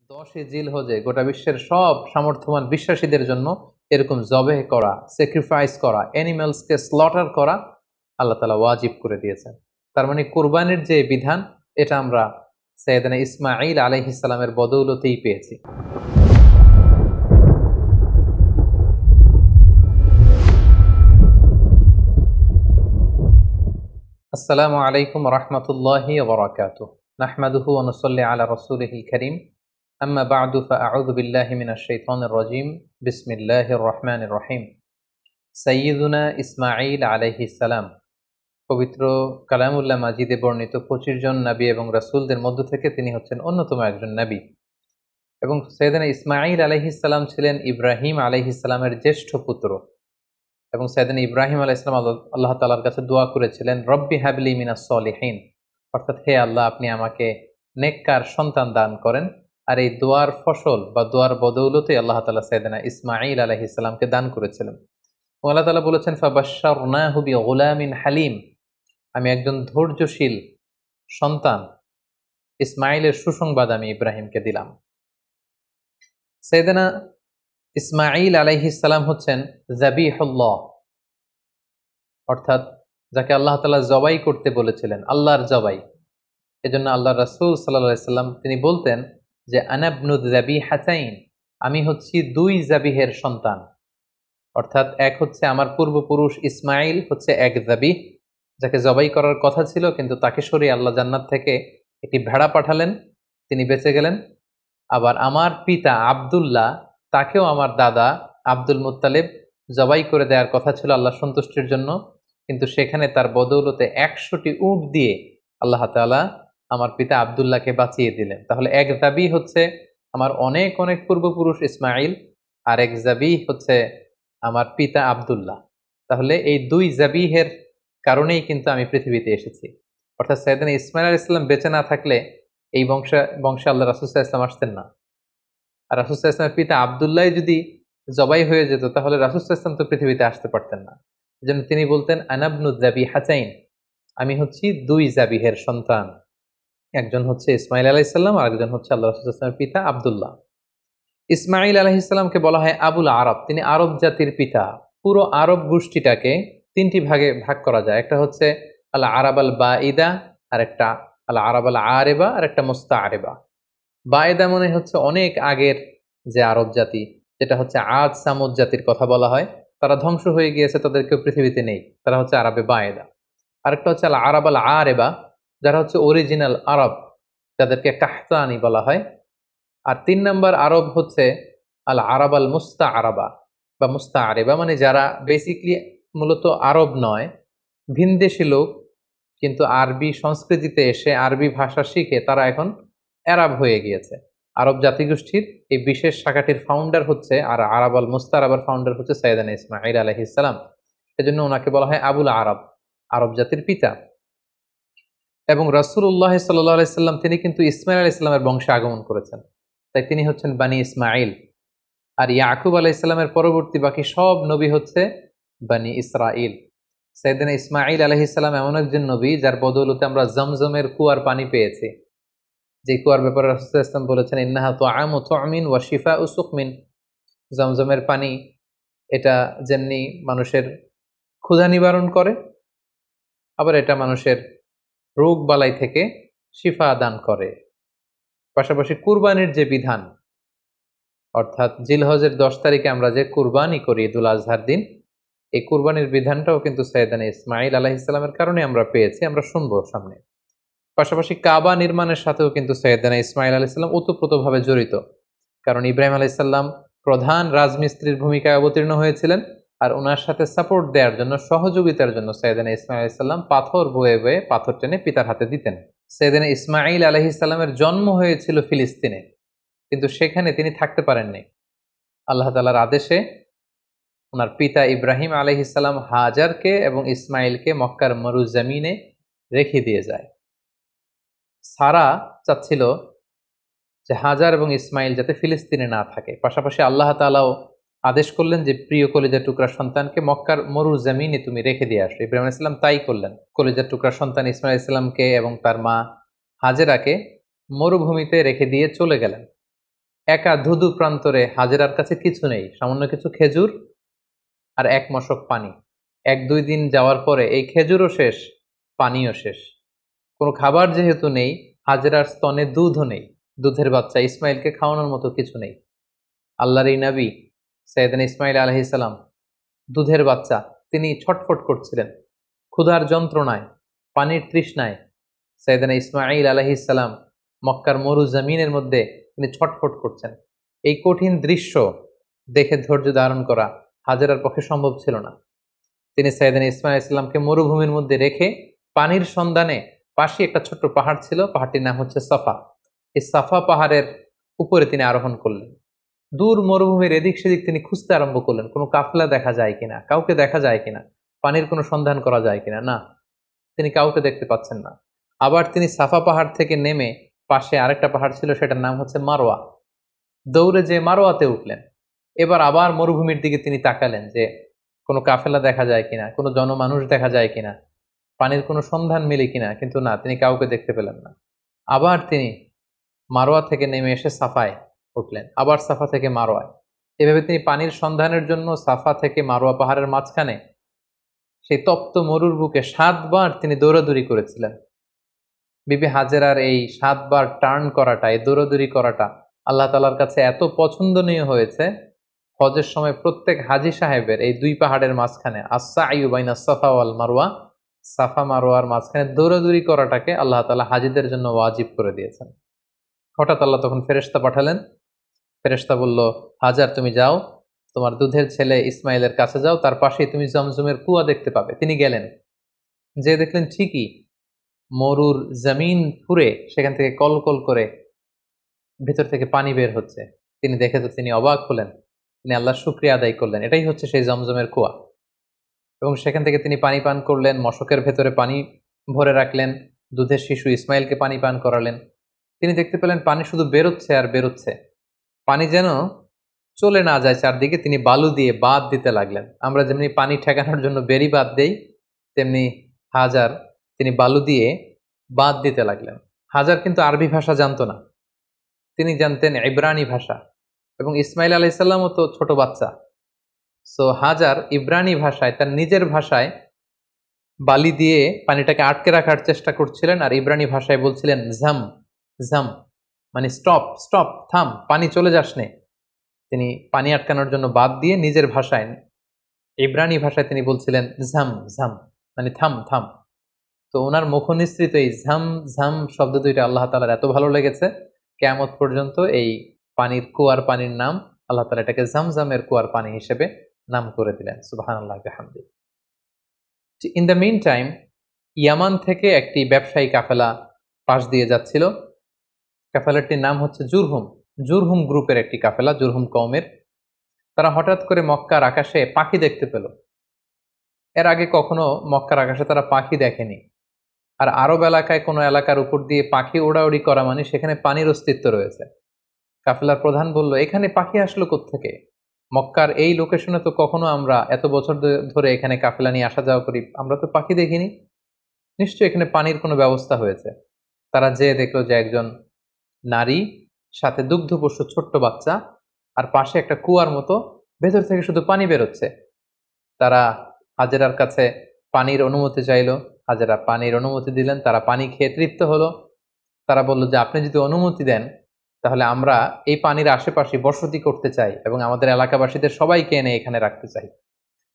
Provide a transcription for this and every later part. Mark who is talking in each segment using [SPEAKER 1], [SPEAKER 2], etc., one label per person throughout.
[SPEAKER 1] 10 জিলহজে গোটা বিশ্বের সব সামর্থ্যবান বিশ্বাসীদের জন্য এরকম জবেহ করা, স্যাক্রিফাইস করা, অ্যানিমালসকে স্লটার করা আল্লাহ তাআলা ওয়াজিব করে দিয়েছেন। তার মানে কুরবানির যে বিধান, এটা আমরা সাইয়েদনা ইসমাঈল আলাইহিস সালামের বদৌলতেই পেয়েছি। আসসালামু আলাইকুম ওয়া রাহমাতুল্লাহি ওয়া বারাকাতুহু। নাহমাদুহু ওয়া নুসাল্লি আলা রাসূলিহিল কারীম। আম্মা বা'দু ফাআউযু বিল্লাহি মিনাশ শাইতানির রাজীম। বিসমিল্লাহির রহমানির রহিম। সাইয়্যিদুনা ইসমাঈল আলাইহিস সালাম পবিত্র কালামুল্লাহ মাজিদে বর্ণিত 25 জন নবী এবং রাসূলদের মধ্য থেকে তিনি হচ্ছেন অন্যতম একজন নবী। এবং সাইয়েদনা ইসমাঈল আলাইহিস সালাম ছিলেন ইব্রাহিম আলাইহিস সালামের জ্যেষ্ঠ পুত্র। এবং সাইয়েদনা ইব্রাহিম আলাইহিস সালাম আল্লাহ তাআলার কাছে দোয়া করেছিলেন, রব্বি হাবলি মিনাস সলিহিন, অর্থাৎ হে আল্লাহ, আপনি আমাকে নেককার সন্তান দান করেন। আর এই দোয়ার ফসল বা দোয়ার বদৌলতে আল্লাহ তাআলা সাইয়েদনা ইসমাঈল আলাইহিস সালামকে দান করেছিলেন। আল্লাহ তাআলা বলেছেন, ফাবাশশারনাহু বিগুলামিন হালিম, আমি একজন ধৈর্যশীল সন্তান ইসমাঈলের সুসংবাদ আমি ইব্রাহিমকে দিলাম। সাইয়েদনা ইসমাঈল আলাইহিস সালাম হচ্ছেন যাবিহুল্লাহ, অর্থাৎ যাকে আল্লাহ তাআলা জবাই করতে বলেছিলেন, আল্লাহর জবাই। এজন্য আল্লাহর রাসূল সাল্লাল্লাহু আলাইহি সাল্লাম তিনি বলতেন যে আনা ইবনু যাবিহাতাইন, আমি হচ্ছি দুই যাবিহের সন্তান। অর্থাৎ এক হচ্ছে আমার পূর্বপুরুষ ইসমাঈল হচ্ছে এক যাবিহ, যাকে জবাই করার কথা ছিল, কিন্তু তাকে সরিয়ে আল্লাহ জান্নাত থেকে একটি ভেড়া পাঠালেন, তিনি বেঁচে গেলেন। আবার আমার পিতা আব্দুল্লাহ, তাকেও আমার দাদা আব্দুল মুত্তালিব জবাই করে দেওয়ার কথা ছিল আল্লাহ সন্তুষ্টির জন্য, কিন্তু সেখানে তার বদৌলতে 100টি উট দিয়ে আল্লাহ তাআলা আমার পিতা আব্দুল্লাহকে বাঁচিয়ে দিলেন। তাহলে এক যাবি হচ্ছে আমার অনেক অনেক পূর্বপুরুষ ইসমাঈল, আর এক যাবি হচ্ছে আমার পিতা আব্দুল্লাহ। তাহলে এই দুই যাবিহের কারণেই কিন্তু আমি পৃথিবীতে এসেছি। অর্থাৎ সাইয়েদনা ইসমাঈল আলাইহিস সালাম বেঁচে না থাকলে এই বংশে আল্লাহ রাসূল সাল্লাল্লাহু আলাইহি ওয়াসাল্লাম আসতেন না। আর রাসূল সাল্লাল্লাহু আলাইহি ওয়াসাল্লামের পিতা আব্দুল্লাহ যদি জবাই হয়ে যেত, তাহলে রাসূল সাল্লাল্লাহু আলাইহি ওয়াসাল্লাম তো পৃথিবীতে আসতে পারতেন না। এজন্য তিনি বলতেন আনা ইবনু যাবিহাতাইন, আমি হচ্ছি দুই যাবিহের সন্তান। একজন হচ্ছে ইসমাঈল আলাইহিস সালাম, আর একজন হচ্ছে আল্লাহ রাসূল সাল্লাল্লাহু আলাইহি ওয়াসাল্লামের পিতা আব্দুল্লাহ। ইসমাঈল আলাইহিস সালামকে বলা হয় আবুল আরব, তিনি আরব জাতির পিতা। পুরো আরব গোষ্ঠীটাকে তিনটি ভাগে ভাগ করা যায়। একটা হচ্ছে আল আরাব আল বাঈদা, আর একটা আল আরাব আল আরেবা, আর একটা মুস্তাআরেবা। বাঈদা মানে হচ্ছে অনেক আগের যে আরব জাতি, যেটা হচ্ছে আদ সামুদ জাতির কথা বলা হয়, তারা ধ্বংস হয়ে গিয়েছে, তাদের কেউ পৃথিবীতে নেই, তারা হচ্ছে আরবে বাঈদা। আরেকটা হচ্ছে আল আরাব আল আরেবা, যারা হচ্ছে অরিজিনাল আরব, যাদেরকে কাহতানি বলা হয়। আর 3 নম্বর আরব হচ্ছে আল আরাব আল মুস্তাআরাবা বা মুস্তাআরেবা, মানে যারা বেসিকলি মূলত আরব নয়, ভিনদেশী লোক, কিন্তু আরবি সংস্কৃতিতে এসে আরবি ভাষা শিখে তারা এখন আরব হয়ে গিয়েছে। আরব জাতিগোষ্ঠীর এই বিশেষ শাখাটির ফাউন্ডার হচ্ছে, আর আরাব আল মুস্তাআরাবার ফাউন্ডার হচ্ছে সাইয়েদনা ইসমাঈল আলাইহিস সালাম। এজন্য ওনাকে বলা হয় আবুল আরব, আরব জাতির পিতা। এবং রাসূলুল্লাহ সাল্লাল্লাহু আলাইহি সাল্লাম তিনি কিন্তু ইসমাঈল আলাইহিস সালামের বংশে আগমন করেছেন, তাই তিনি হচ্ছেন বানি ইসমাঈল। আর ইয়াকুব আলাইহিস সালামের পরবর্তী বাকি সব নবী হচ্ছে বানি ইসরাঈল। সাইয়েদনা ইসমাঈল আলাইহিস সালাম এমন একজন নবী যার বদৌলতে আমরা জমজমের কুয়ার পানি পেয়েছি। যে কুয়ার ব্যাপারে রাসূল সাল্লাল্লাহু আলাইহি ওয়াসাল্লাম বলেছেন, ইন্নাহা তুআমু তুমিন ওয়া শিফাউ সুকমিন। জমজমের পানি এটা যেমনি মানুষের ক্ষুধা নিবারণ করে, আবার এটা মানুষের রোগ বালাই থেকে শিফা দান করে। পাশাপাশি কুরবানির যে বিধান, অর্থাৎ জিলহজের 10 তারিখে আমরা যে কুরবানি করি ঈদুল আজহার দিন, এই কুরবানির বিধানটাও কিন্তু সাইয়েদনা ইসমাঈল আলাইহিস সালামের কারণে আমরা পেয়েছি, আমরা শুনবো সামনে। পাশাপাশি কাবা নির্মাণের সাথেও কিন্তু সাইয়েদনা ইসমাঈল আলাইহিস সালাম ওতপ্রোতভাবে জড়িত। কারণ ইব্রাহিম আলাইহিস সালাম প্রধান রাজমিস্ত্রির ভূমিকায় অবতীর্ণ হয়েছিলেন, আর ওনার সাথে সাপোর্ট দেওয়ার জন্য, সহযোগিতার জন্য সাইয়েদনা ইসমাঈল আলাইহিস সালাম পাথর বয়ে বয়ে পাথর টেনে পিতার হাতে দিতেন। সাইয়েদনা ইসমাঈল আলাইহিস সালামের জন্ম হয়েছিল ফিলিস্তিনে, কিন্তু সেখানে তিনি থাকতে পারেননি। আল্লাহ তাআলার আদেশে ওনার পিতা ইব্রাহিম আলাইহিস সালাম হাজারকে এবং ইসমাঈলকে মক্কার মরুজমিনে রেখে দিয়ে যায়। সারা চাচ্ছিল যে হাজার এবং ইসমাঈল যাতে ফিলিস্তিনে না থাকে। পাশাপাশি আল্লাহ তাআলাও আদেশ করলেন যে প্রিয় কলিজার টুকরা সন্তানকে মক্কার মরুজমিনে তুমি রেখে দিয়ে আসো। ইব্রাহিম আলাইহিস সালাম তাই করলেন। কলিজার টুকরা সন্তান ইসমাঈল আলাইহিস সালামকে এবং তার মা হাজেরাকে মরুভূমিতে রেখে দিয়ে চলে গেলেন। একা ধুধু প্রান্তরে হাজেরার কাছে কিছু নেই, সামান্য কিছু খেজুর আর এক মশক পানি। 1-2 দিন যাওয়ার পরে এই খেজুরও শেষ, পানিও শেষ। কোনো খাবার যেহেতু নেই, হাজেরার স্তনে দুধও নেই, দুধের বাচ্চা ইসমাইলকে খাওয়ানোর মতো কিছু নেই। আল্লাহর এই নবী সাইয়েদনা ইসমাইল আলাইহিস সালাম, দুধের বাচ্চা, তিনি ছটফট করছিলেন ক্ষুধার যন্ত্রণায়, পানির তৃষ্ণায়। সাইয়েদনা ইসমাইল আলাইহিস সালাম মক্কার মরু জমিনের মধ্যে তিনি ছটফট করছেন। এই কঠিন দৃশ্য দেখে ধৈর্য ধারণ করা হাজেরার পক্ষে সম্ভব ছিল না। তিনি সাইয়েদনা ইসমাইল আলাইহিস সালামকে মরুভূমির মধ্যে রেখে পানির সন্ধানে, পাশে একটা ছোট্ট পাহাড় ছিল, পাহাড়টির নাম হচ্ছে সাফা, এই সাফা পাহাড়ের উপরে তিনি আরোহণ করলেন। দূর মরুভূমির এদিক সেদিক তিনি খুঁজতে আরম্ভ করলেন, কোনো কাফেলা দেখা যায় কিনা, কাউকে দেখা যায় কিনা, পানির কোনো সন্ধান করা যায় কিনা। না, তিনি কাউকে দেখতে পাচ্ছেন না। আবার তিনি সাফা পাহাড় থেকে নেমে পাশে আরেকটা পাহাড় ছিল, সেটার নাম হচ্ছে মারোয়া, দৌড়ে যে মারোয়াতে উঠলেন। এবার আবার মরুভূমির দিকে তিনি তাকালেন যে কোনো কাফেলা দেখা যায় কিনা, কোনো জনমানুষ দেখা যায় কিনা, পানির কোনো সন্ধান মেলে কিনা, কিন্তু না, তিনি কাউকে দেখতে পেলেন না। আবার তিনি মারোয়া থেকে নেমে এসে সাফায় উঠলেন, আবার সাফা থেকে মারোয়ায়। এভাবে তিনি পানির সন্ধানের জন্য সাফা থেকে মারোয়া পাহাড়ের মাঝখানে সেই তপ্ত মরুর বুকে 7 বার তিনি দৌড়াদৌড়ি করেছিলেন। বিবি হাজেরার এই 7 বার টার্ন করাটা, এই দৌড়াদৌড়ি করাটা আল্লাহ তাআলার কাছে এত পছন্দনীয় হয়েছে, হজের সময় প্রত্যেক হাজী সাহেবের এই 2 পাহাড়ের মাঝখানে আস-সা'য়ু বাইনা সাফা ওয়াল মারওয়া, সাফা মারওয়ার মাঝখানে দৌড়াদৌড়ি করাটাকে আল্লাহ তাআলা হাজীদের জন্য ওয়াজিব করে দিয়েছেন। হঠাৎ আল্লাহ তখন ফেরেশতা পাঠালেন। ফেরেশতা বলল, হাজার তুমি যাও, তোমার দুধের ছেলে ইসমাইলের কাছে যাও, তার পাশেই তুমি জমজমের কুয়া দেখতে পাবে। তিনি গেলেন, যে দেখলেন ঠিকই মরুর জমিন ফুঁড়ে সেখান থেকে কলকল করে ভেতর থেকে পানি বের হচ্ছে। তিনি দেখে তো তিনি অবাক হলেন, তিনি আল্লাহর শুকরিয়া আদায় করলেন, এটাই হচ্ছে সেই জমজমের কুয়া। এবং সেখান থেকে তিনি পানি পান করলেন, মশকের ভেতরে পানি ভরে রাখলেন, দুধের শিশু ইসমাইলকে পানি পান করালেন। তিনি দেখতে পেলেন পানি শুধু বেরোচ্ছে আর বেরোচ্ছে, পানি যেন চলে না যায় চারদিকে। তিনি বালু দিয়ে বাঁধ দিতে লাগলেন। আমরা যেমনি পানি ঠেকানোর জন্য বেড়ি বাঁধ দেই, তেমনি হাজার তিনি বালু দিয়ে বাঁধ দিতে লাগলেন। হাজার কিন্তু আরবি ভাষা জানতো না, তিনি জানতেন ইব্রানি ভাষা, এবং ইসমাইল আলাইহিস সালামও তো ছোট বাচ্চা। সো হাজার ইব্রানি ভাষায়, তার নিজের ভাষায় বালি দিয়ে পানিটাকে আটকে রাখার চেষ্টা করছিলেন, আর ইব্রানি ভাষায় বলছিলেন ঝাম ঝাম, মানে স্টপ স্টপ, থাম, পানি চলে যাস নে। তিনি পানি আটকানোর জন্য বাদ দিয়ে নিজের ভাষায়, ইব্রানি ভাষায় তিনি বলছিলেন ঝাম ঝাম, মানে থাম থাম। তো ওনার মুখনিসৃত এই ঝাম ঝাম শব্দ দুইটা আল্লাহ তাআলার এত ভালো লেগেছে, কিয়ামত পর্যন্ত এই পানির কুয়ার পানির নাম আল্লাহ তাআলা এটাকে জামজামের কুয়ার পানি হিসেবে নাম করে দিলেন। সুবহানাল্লাহ বিহামদি। ইন দ্য মিন টাইম, ইয়ামান থেকে একটি ব্যবসায়ী কাফেলা পাশ দিয়ে যাচ্ছিল। কাফেলাটির নাম হচ্ছে জুরহুম, জুরহুম গ্রুপের একটি কাফেলা, জুরহুম কওমের। তারা হঠাৎ করে মক্কার আকাশে পাখি দেখতে পেল। এর আগে কখনো মক্কার আকাশে তারা পাখি দেখেনি। আর আরব এলাকায় কোনো এলাকার উপর দিয়ে পাখি ওড়াউড়ি করা মানে সেখানে পানির অস্তিত্ব রয়েছে। কাফেলার প্রধান বলল, এখানে পাখি আসলো কোত্থেকে? মক্কার এই লোকেশনে তো কখনো আমরা এত বছর ধরে এখানে কাফেলা নিয়ে আসা যাওয়া করি, আমরা তো পাখি দেখিনি, নিশ্চয়ই এখানে পানির কোনো ব্যবস্থা হয়েছে। তারা যেয়ে দেখলো যে একজন নারী, সাথে দুগ্ধপোষ্য ছোট্ট বাচ্চা, আর পাশে একটা কুয়ার মতো, ভেতর থেকে শুধু পানি বেরোচ্ছে। তারা হাজেরার কাছে পানির অনুমতি চাইল, হাজেরা পানির অনুমতি দিলেন। তারা পানি খেয়ে তৃপ্ত হলো। তারা বলল যে আপনি যদি অনুমতি দেন তাহলে আমরা এই পানির আশেপাশে বসতি করতে চাই এবং আমাদের এলাকাবাসীদের সবাইকে এনে এখানে রাখতে চাই।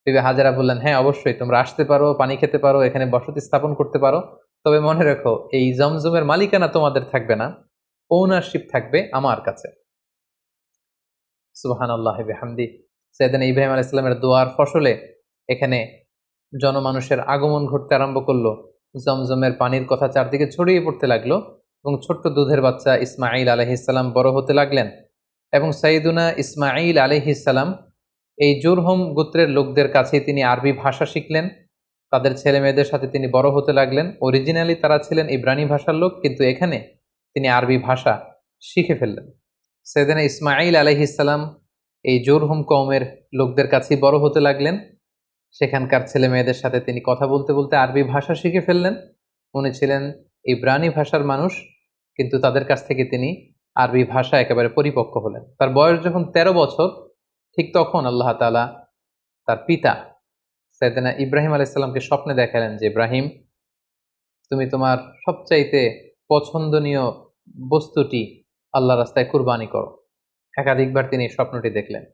[SPEAKER 1] বিবি হাজেরা বললেন, হ্যাঁ অবশ্যই, তোমরা আসতে পারো, পানি খেতে পারো, এখানে বসতি স্থাপন করতে পারো, তবে মনে রেখো এই জমজমের মালিকানা তোমাদের থাকবে না, ওনারশিপ থাকবে আমার কাছে। সুবহানাল্লাহি বিহামদি। সাইয়েদনা ইব্রাহিম আলাইহিস সালামের দোয়ার ফসলে এখানে জনমানুষের আগমন ঘটতে আরম্ভ করলো। জমজমের পানির কথা চারদিকে ছড়িয়ে পড়তে লাগলো এবং ছোট্ট দুধের বাচ্চা ইসমাঈল আলাইহিস সালাম বড় হতে লাগলেন। এবং সাইয়েদুনা ইসমাঈল আলাইহিস সালাম এই জুরহুম গোত্রের লোকদের কাছেই তিনি আরবি ভাষা শিখলেন। তাদের ছেলে মেয়েদের সাথে তিনি বড় হতে লাগলেন। অরিজিনালি তারা ছিলেন ইব্রানি ভাষার লোক, কিন্তু এখানে তিনি আরবি ভাষা শিখে ফেললেন। সাইয়েদনা ইসমাঈল আলাইহিস সালাম এই জুরহুম কওমের লোকদের কাছেই বড় হতে লাগলেন। সেখানকার ছেলে মেয়েদের সাথে তিনি কথা বলতে বলতে আরবি ভাষা শিখে ফেললেন। উনি ছিলেন ইব্রানি ভাষার মানুষ, কিন্তু তাদের কাছ থেকে তিনি আরবি ভাষা একেবারে পরিপক্ক হলেন। তার বয়স যখন 13 বছর, ঠিক তখন আল্লাহ তাআলা তার পিতা সাইয়েদনা ইব্রাহিম আলাইহিস সালামকে স্বপ্নে দেখালেন যে, ইব্রাহিম, তুমি তোমার সবচাইতে পছন্দনীয় বস্তুটি আল্লাহর রাস্তায় কুরবানি করো। একাধিকবার তিনি স্বপ্নটি দেখলেন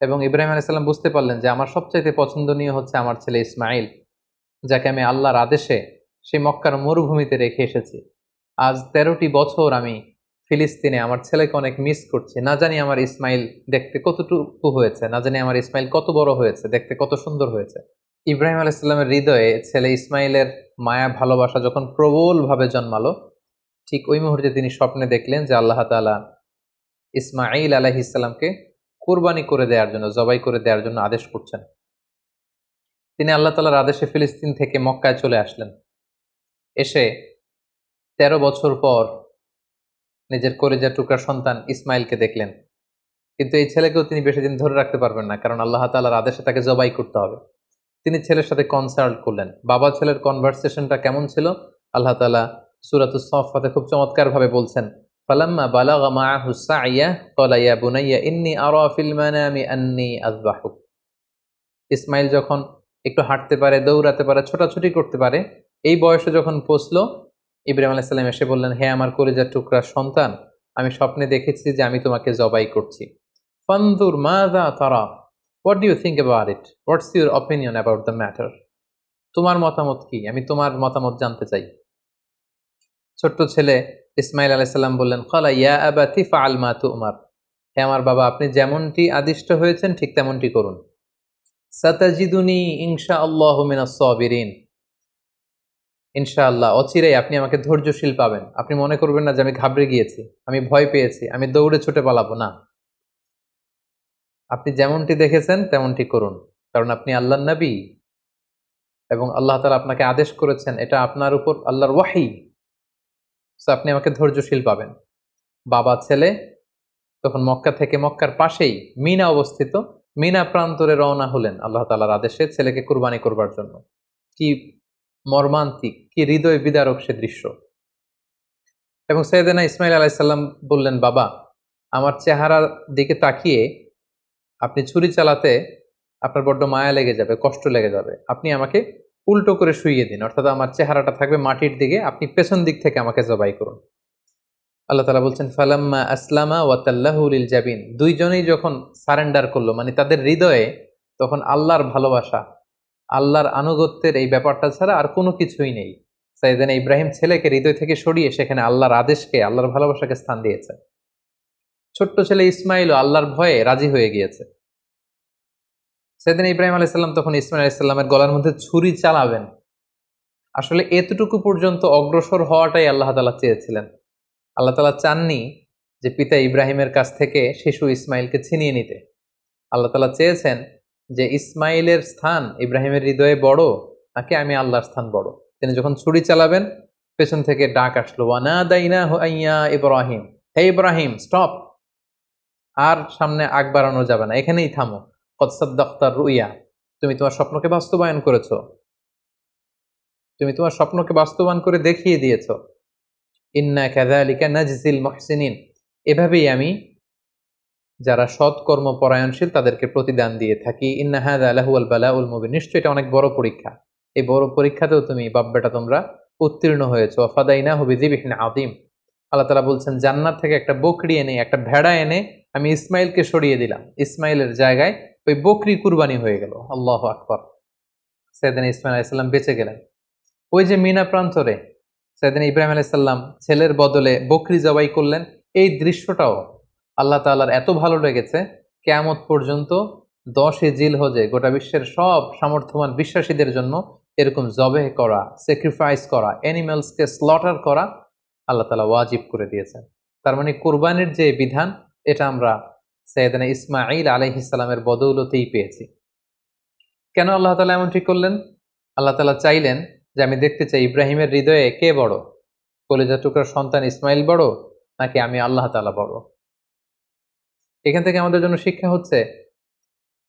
[SPEAKER 1] এবং ইব্রাহিম আলাইহিস সালাম বুঝতে পারলেন যে আমার সবচাইতে পছন্দনীয় হচ্ছে আমার ছেলে ইসমাইল, যাকে আমি আল্লাহর আদেশে সেই মক্কার মরুভূমিতে রেখে এসেছি। আজ 13টি বছর আমি ফিলিস্তিনে আমার ছেলেকে অনেক মিস করছি। না জানি আমার ইসমাইল দেখতে কতটুকু হয়েছে, না জানি আমার ইসমাইল কত বড় হয়েছে, দেখতে কত সুন্দর হয়েছে। ইব্রাহিম আলাইহিস সালামের হৃদয়ে ছেলে ইসমাইলের মায়া ভালোবাসা যখন প্রবলভাবে জন্মালো, ঠিক ওই মুহূর্তে তিনি স্বপ্নে দেখলেন যে আল্লাহ তাআলা ইসমাইল আলাইহিস সালামকে কুরবানি করে দেওয়ার জন্য, জবাই করে দেওয়ার জন্য আদেশ করছেন। তিনি আল্লাহ তাআলার আদেশে ফিলিস্তিন থেকে মক্কায় চলে আসলেন। এসে 13 বছর পর নিজের কলিজার টুকরা সন্তান ইসমাইলকে দেখলেন। কিন্তু এই ছেলেকেও তিনি বেশি দিন ধরে রাখতে পারবেন না, কারণ আল্লাহ তাআলার আদেশে তাকে জবাই করতে হবে। তিনি ছেলের সাথে কনসাল্ট করলেন। বাবা ছেলের কনভারসেশনটা কেমন ছিল আল্লাহ তাআলা সূরাতুস সাফফাতে খুব চমৎকারভাবে বলছেন, ফালাম্মা বালাগা মাআহু সাইয়া ক্বালা ইয়া বুনাইয়া ইন্নী আরা ফিল মানামি আন্নী আযবাহুক। ইসমাইল যখন একটু হাঁটতে পারে, দৌড়াতে পারে, ছোটাছুটি করতে পারে, এই বয়সে যখন পৌঁছলো, ইব্রাহিম আলাইহিস সালাম এসে বললেন, হে আমার কলিজার টুকরা সন্তান, আমি স্বপ্নে দেখেছি যে আমি তোমাকে জবাই করছি। ফানজুর মাযা তারা, what do you think about it, what's your opinion about the matter, তোমার মতামত কি, আমি তোমার মতামত জানতে চাই। ছোট্ট ছেলে ইসমাইল আলাইহিস সালাম বললেন, ক্বালা ইয়া আবাতি ফাআল মা তু'মার, হে আমার বাবা, আপনি যেমনটি আদিষ্ট হয়েছেন ঠিক তেমনটি করুন। সাতাজিদুনি ইনশাআল্লাহু মিনাস সাবিরিন, ইনশাআল্লাহ অচিরেই আপনি আমাকে ধৈর্যশীল পাবেন। আপনি মনে করবেন না যে আমি ঘাবড়ে গিয়েছি, আমি ভয় পেয়েছি, আমি দৌড়ে ছুটে পালাবো না। আপনি যেমনটি দেখেছেন তেমনটি করুন, কারণ আপনি আল্লাহর নবী এবং আল্লাহ তাআলা আপনাকে আদেশ করেছেন, এটা আপনার উপর আল্লাহর ওয়াহী। সো আপনি আমাকে ধৈর্যশীল পাবেন। বাবা ছেলে তখন মক্কা থেকে, মক্কার পাশেই মিনা অবস্থিত, মিনা প্রান্তরে রওনা হলেন আল্লাহ তাআলার আদেশে ছেলেকে কুরবানি করবার জন্য। কি মর্মান্তিক, কি হৃদয় বিদারক সে দৃশ্য। এবং সাইয়েদনা ইসমাইল আলাইহিস সালাম বললেন, বাবা, আমার চেহারার দিকে তাকিয়ে আপনি ছুরি চালাতে আপনার বড্ড মায়া লেগে যাবে, কষ্ট লেগে যাবে। আপনি আমাকে উল্টো করে শুইয়ে দিন, অর্থাৎ আমার চেহারাটা থাকবে মাটির দিকে, আপনি পেছন দিক থেকে আমাকে জবাই করুন। আল্লাহ তাআলা বলছেন, ফালাম্মা আসলামা ওয়া তাল্লাহু লিল জাবিন, দুইজনেই যখন সারেন্ডার করলো, মানে তাদের হৃদয়ে তখন আল্লাহর ভালোবাসা, আল্লাহর আনুগত্যের এই ব্যাপারটা ছাড়া আর কোনো কিছুই নেই। সাইয়েদনা ইব্রাহিম ছেলেকে হৃদয় থেকে সরিয়ে সেখানে আল্লাহর আদেশকে, আল্লাহর ভালোবাসাকে স্থান দিয়েছে। ছোট্ট ছেলে ইসমাইলও আল্লাহর ভয়ে রাজি হয়ে গিয়েছে। সাইয়েদনা ইব্রাহিম আলাইহিস সালাম তখন ইসমাইল আলাইহিস সালামের গলার মধ্যে ছুরি চালাবেন। আসলে এতটুকু পর্যন্ত অগ্রসর হওয়াটাই আল্লাহ তাআলা চেয়েছিলেন। আল্লাহ তাআলা চাননি যে পিতা ইব্রাহিমের কাছ থেকে শিশু ইসমাইলকে ছিনিয়ে নিতে। আল্লাহ তাআলা চেয়েছেন যে ইসমাইলের স্থান ইব্রাহিমের হৃদয়ে বড় নাকি আমি আল্লাহর স্থান বড়। তিনি যখন ছুরি চালাবেন, পেছন থেকে ডাক আসলো, ওয়ানাদাইনাহু আইয়া ইব্রাহিম, হে ইব্রাহিম, স্টপ, আর সামনে আগ বাড়ানো যাবে না, এখানেই থামো। কদ সাদ্দাকতার রুইয়া, তুমি তোমার স্বপ্নকে বাস্তবায়ন করেছো, তুমি তোমার স্বপ্নকে বাস্তবায়ন করে দেখিয়ে দিয়েছো। ইন্না কাযালিকা নাজজিল মুহসিনিন, এভাবেই আমি যারা সৎকর্ম পরায়ণশীল তাদেরকে প্রতিদান দিয়ে থাকি। ইন্না হাযা লাহুয়াল বালাউল মুবিন, নিশ্চয়ই এটা অনেক বড় পরীক্ষা। এই বড় পরীক্ষাতেও তুমি বাপ বেটা তোমরা উত্তীর্ণ হয়েছো। ফাদাইনাহু বিযিবহিন আযীম, আল্লাহ তাআলা বলছেন, জান্নাত থেকে একটা বকরি এনে, একটা ভেড়া এনে আমি ইসমাইলকে সরিয়ে দিলাম। ইসমাইলের জায়গায় ওই বকরি কুরবানি হয়ে গেল। আল্লাহু আকবার। সাইয়েদনা ইসমাইল আলাইহিস সালাম বেঁচে গেলেন। ওই যে মিনা প্রান্তরে সাইয়েদনা ইব্রাহিম আলাইহিস সালাম ছেলের বদলে বকরি জবাই করলেন, এই দৃশ্যটাও আল্লাহ তাআলার এত ভালো লেগেছে, কিয়ামত পর্যন্ত 10 জিলহজে গোটা বিশ্বের সব সামর্থ্যবান বিশ্বাসীদের জন্য এরকম জবেহ করা, স্যাক্রিফাইস করা, অ্যানিমালসকে স্লটার করা আল্লাহ তাআলা ওয়াজিব করে দিয়েছেন। তার মানে কুরবানির যে বিধান, এটা আমরা সাইয়েদনা ইসমাঈল আলাইহিস সালামের বদৌলতেই পেয়েছি। কেন আল্লাহ তাআলা এমনটি করলেন? আল্লাহ তাআলা চাইলেন যে আমি দেখতে চাই ইব্রাহিমের হৃদয়ে কে বড়, কলিজার টুকরার সন্তান ইসমাইল বড় নাকি আমি আল্লাহ তাআলা বড়। এখান থেকে আমাদের জন্য শিক্ষা হচ্ছে,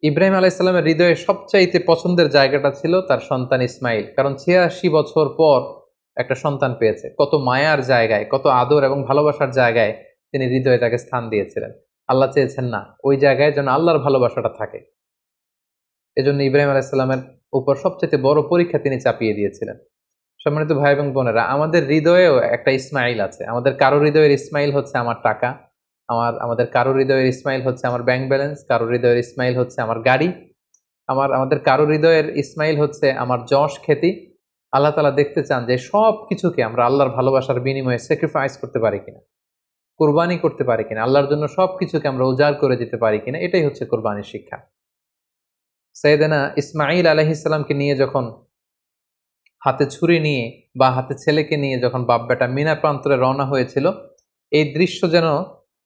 [SPEAKER 1] ইব্রাহিম আলাইহিস সালামের হৃদয়ে সবচাইতে পছন্দের জায়গাটা ছিল তার সন্তান ইসমাইল, কারণ 86 বছর পর একটা সন্তান পেয়েছে। কত মায়ার জায়গায়, কত আদর এবং ভালোবাসার জায়গায় তিনি হৃদয়ে তাকে স্থান দিয়েছিলেন। আল্লাহ চেয়েছেন না, ওই জায়গায় যেন আল্লাহর ভালোবাসাটা থাকে। এজন্য ইব্রাহিম আলাইহিসসালামের উপর সবচেয়ে বড় পরীক্ষা তিনি চাপিয়ে দিয়েছিলেন। সম্মানিত ভাই এবং বোনেরা, আমাদের হৃদয়েও একটা ইসমাইল আছে। আমাদের কারো হৃদয়ের ইসমাইল হচ্ছে আমার টাকা, আমাদের কারো হৃদয়ের ইসমাইল হচ্ছে আমার ব্যাংক ব্যালেন্স, কারো হৃদয়ের ইসমাইল হচ্ছে আমার গাড়ি, আমাদের কারো হৃদয়ের ইসমাইল হচ্ছে আমার যশ খ্যাতি। আল্লাহ তাআলা দেখতে চান যে সব কিছুকে আমরা আল্লাহর ভালোবাসার বিনিময়ে স্যাক্রিফাইস করতে পারি কিনা, কোরবানি করতে পারি কিনা, আল্লাহর জন্য সবকিছুকে আমরা উজাড় করে দিতে পারি কিনা। এটাই হচ্ছে কোরবানির শিক্ষা। সাইয়েদনা ইসমাঈল আলাইহিস সালামকে নিয়ে যখন হাতে ছুরি নিয়ে বা হাতে ছেলেকে নিয়ে যখন বাপ বেটা মিনা প্রান্তরে রওনা হয়েছিল, এই দৃশ্য যেন,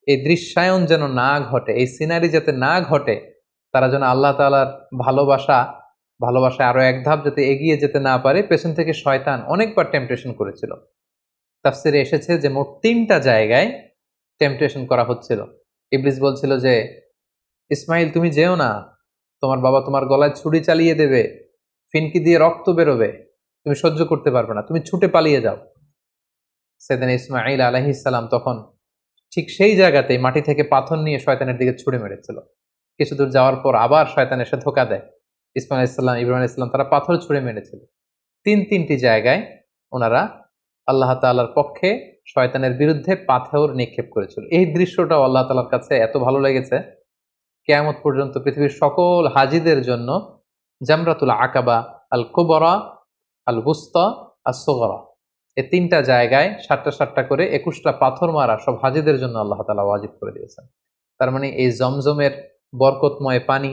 [SPEAKER 1] এই দৃশ্যায়ন যেন না ঘটে, এই সিনারি যাতে না ঘটে, তারা যেন আল্লাহ তাআলার ভালোবাসায় আরো এক ধাপ যাতে এগিয়ে যেতে না পারে, পেছন থেকে শয়তান অনেকবার টেম্পটেশন করেছিল। তাফসিরে এসেছে যে মোট 3টা জায়গায় টেম্পটেশন করা হচ্ছিল। ইবলিস বলছিল যে, ইসমাইল তুমি যেও না, তোমার বাবা তোমার গলায় ছুরি চালিয়ে দেবে, ফিনকি দিয়ে রক্ত বেরোবে, তুমি সহ্য করতে পারবে না, তুমি ছুটে পালিয়ে যাও। সেদিন ইসমাঈল আলাইহিস সালাম তখন ঠিক সেই জায়গাতেই মাটি থেকে পাথর নিয়ে শয়তানের দিকে ছুড়ে মেরেছিল। কিছু দূর যাওয়ার পর আবার শয়তান এসে ধোঁকা দেয়। ইসমাঈল আলাইহিস সালাম, ইব্রাহিম আলাইহিস সালাম তারা পাথর ছুড়ে মেরেছিল। তিনটি জায়গায় ওনারা আল্লাহ তাআলার পক্ষে শয়তানের বিরুদ্ধে পাথর নিক্ষেপ করেছিল। এই দৃশ্যটাও আল্লাহ তাআলার কাছে এত ভালো লেগেছে, কিয়ামত পর্যন্ত পৃথিবীর সকল হাজীদের জন্য জামরাতুল আকাবা, আল কুবরা, আল বুস্তা, আস সুগরা, এই 3টা জায়গায় 7টা করে 21টা পাথর মারা সব হাজীদের জন্য আল্লাহ তাআলা ওয়াজিব করে দিয়েছেন। তার মানে এই জমজমের বরকতময় পানি,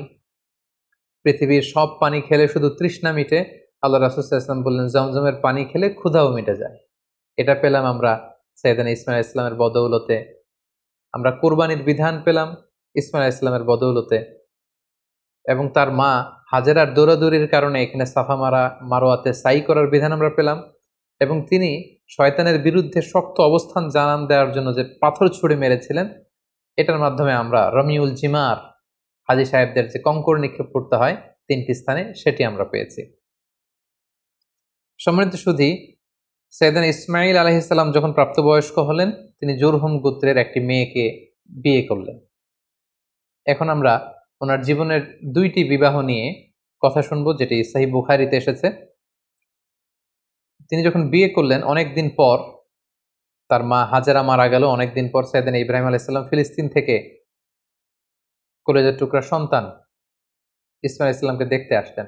[SPEAKER 1] পৃথিবীর সব পানি খেলে শুধু তৃষ্ণা মিটে, আল্লাহ রাসূল সাল্লাল্লাহু আলাইহি ওয়াসাল্লাম বললেন জমজমের পানি খেলে ক্ষুধাও মিটে যায়। এটা পেলাম আমরা সাইয়েদনা ইসমাঈল আলাইহিস সালামের বদৌলতে, আমরা কোরবানির বিধান পেলাম ইসমাঈল আলাইহিস সালামের বদৌলতে, এবং তার মা হাজেরার দৌড়াদৌড়ির কারণে এখানে সাফা মারোয়াতে সাই করার বিধান আমরা পেলাম, এবং তিনি শয়তানের বিরুদ্ধে শক্ত অবস্থান জানান দেওয়ার জন্য যে পাথর ছুঁড়ে মেরেছিলেন, এটার মাধ্যমে আমরা রমিউল জিমার, হাজী সাহেবদের যে কঙ্কর নিক্ষেপ করতে হয় 3টি স্থানে, সেটি আমরা পেয়েছি। সম্মানিত সুধী, সাইয়েদনা ইসমাঈল আলাইহিস সালাম যখন প্রাপ্তবয়স্ক হলেন, তিনি জুরহুম গোত্রের একটি মেয়েকে বিয়ে করলেন। এখন আমরা ওনার জীবনের 2টি বিবাহ নিয়ে কথা শুনবো, যেটি সহিহ বুখারীতে এসেছে। তিনি যখন বিয়ে করলেন, অনেকদিন পর তার মা হাজেরা মারা গেল। অনেকদিন পর সাইয়েদনা ইব্রাহিম আলাইহিস সালাম ফিলিস্তিন থেকে কলেজের টুকরা সন্তান ইসমাঈল আলাইহিস সালামকে দেখতে আসলেন।